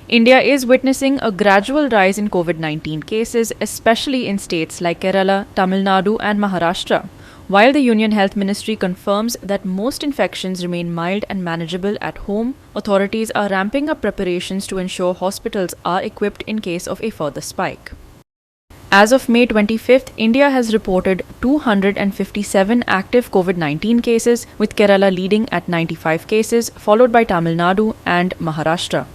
India is witnessing a gradual rise in COVID 19 cases, especially in states like Kerala, Tamil Nadu, and Maharashtra. While the Union Health Ministry confirms that most infections remain mild and manageable at home, authorities are ramping up preparations to ensure hospitals are equipped in case of a further spike. As of May 25th, India has reported 257 active COVID 19 cases, with Kerala leading at 95 cases, followed by Tamil Nadu and Maharashtra.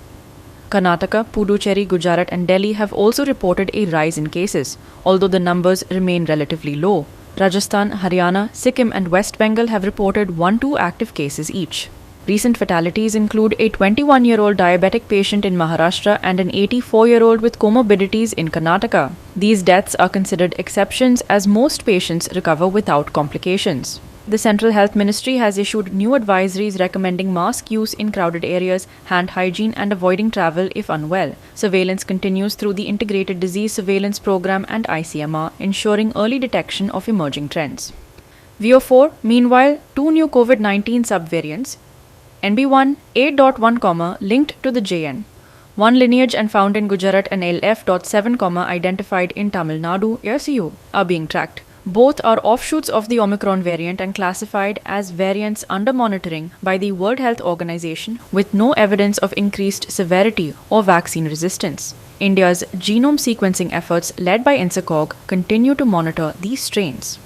Karnataka, Puducherry, Gujarat, and Delhi have also reported a rise in cases, although the numbers remain relatively low. Rajasthan, Haryana, Sikkim, and West Bengal have reported 1-2 active cases each. Recent fatalities include a 21-year-old diabetic patient in Maharashtra and an 84-year-old with comorbidities in Karnataka. These deaths are considered exceptions as most patients recover without complications. The Central Health Ministry has issued new advisories recommending mask use in crowded areas, hand hygiene, and avoiding travel if unwell. Surveillance continues through the Integrated Disease Surveillance Program and ICMR, ensuring early detection of emerging trends. VO4, meanwhile, two new COVID 19 subvariants, NB1 8.1, linked to the JN. One lineage and found in Gujarat and LF.7, identified in Tamil Nadu, SU, are being tracked. Both are offshoots of the Omicron variant and classified as variants under monitoring by the World Health Organization with no evidence of increased severity or vaccine resistance. India's genome sequencing efforts, led by INSACOG, continue to monitor these strains.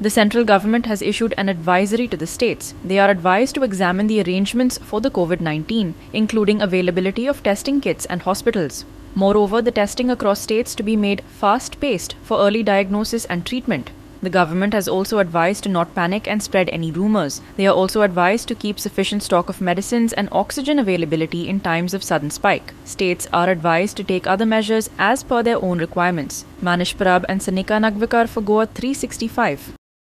The central government has issued an advisory to the states. They are advised to examine the arrangements for the COVID 19, including availability of testing kits and hospitals. Moreover, the testing across states to be made fast-paced for early diagnosis and treatment. The government has also advised to not panic and spread any rumors. They are also advised to keep sufficient stock of medicines and oxygen availability in times of sudden spike. States are advised to take other measures as per their own requirements. Manish Parab and Sanika Nagvikar for Goa 365.